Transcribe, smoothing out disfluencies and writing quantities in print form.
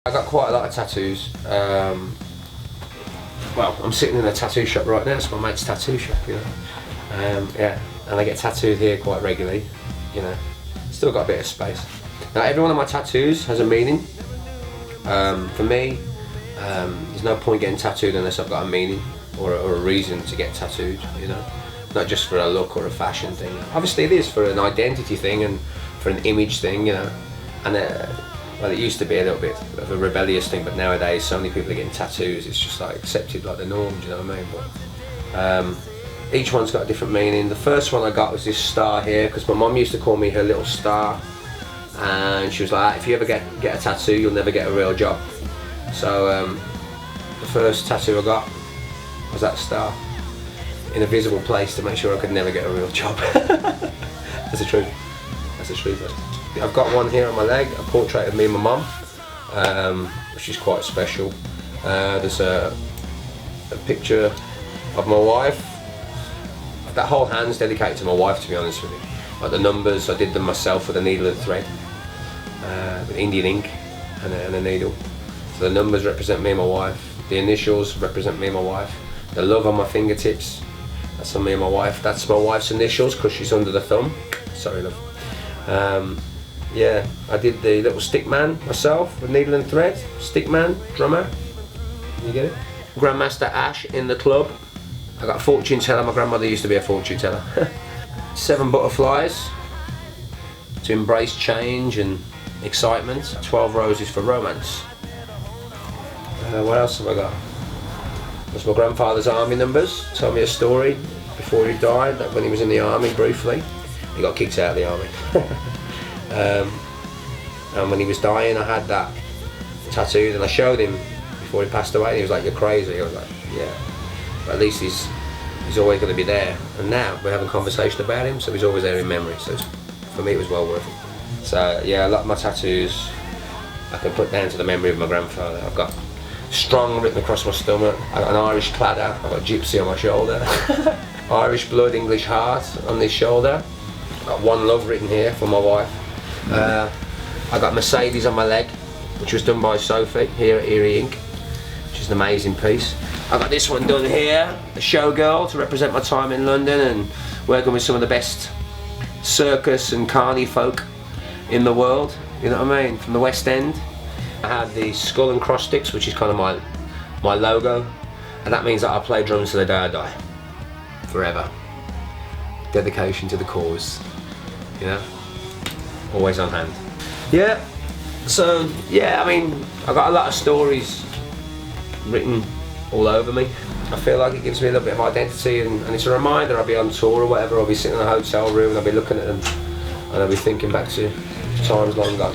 I got quite a lot of tattoos. Well, I'm sitting in a tattoo shop right now. It's my mate's tattoo shop, you know. Yeah, and I get tattooed here quite regularly, you know. Still got a bit of space. Now, every one of my tattoos has a meaning. For me, there's no point getting tattooed unless I've got a meaning or a reason to get tattooed, you know. Not just for a look or a fashion thing. Obviously it is for an identity thing and for an image thing, you know. And well, it used to be a little bit of a rebellious thing, but nowadays so many people are getting tattoos, it's just like accepted like the norm, do you know what I mean? But each one's got a different meaning. The first one I got was this star here, because my mum used to call me her little star, and she was like, if you ever get a tattoo, you'll never get a real job. So the first tattoo I got was that star in a visible place to make sure I could never get a real job. That's the truth. That's the truth. I've got one here on my leg, a portrait of me and my mum, which is quite special. There's a picture of my wife. That whole hand's dedicated to my wife, to be honest with you. Like the numbers, I did them myself with a needle and thread, with Indian ink and a needle. So the numbers represent me and my wife. The initials represent me and my wife. The love on my fingertips, that's on me and my wife. That's my wife's initials because she's under the thumb. Sorry, love. Yeah, I did the little stick man myself with needle and thread. Stick man, drummer. You get it? Grandmaster Ash in the club. I got a fortune teller. My grandmother used to be a fortune teller. 7 butterflies to embrace change and excitement. 12 roses for romance. What else have I got? That's my grandfather's army numbers. Told me a story before he died, that when he was in the army briefly, he got kicked out of the army. And when he was dying, I had that tattooed, and I showed him before he passed away, and he was like, "You're crazy." I was like, "Yeah, but at least he's always going to be there." And now we're having a conversation about him, so he's always there in memory. So for me, it was well worth it. So yeah, a lot of my tattoos I can put down to the memory of my grandfather. I've got strong written across my stomach. I've got an Irish cladder. I've got gypsy on my shoulder. Irish blood, English heart on this shoulder. I've got one love written here for my wife. I got Mercedes on my leg, which was done by Sophie here at Erie Ink, which is an amazing piece. I got this one done here, a showgirl, to represent my time in London and working with some of the best circus and carny folk in the world, you know what I mean, from the West End. I had the skull and cross sticks, which is kind of my logo, and that means that I play drums to the day I die, forever. Dedication to the cause, you know, always on hand. Yeah, so yeah, I mean, I've got a lot of stories written all over me. I feel like it gives me a little bit of identity, and it's a reminder. I'll be on tour or whatever, I'll be sitting in a hotel room and I'll be looking at them and I'll be thinking back to times long gone.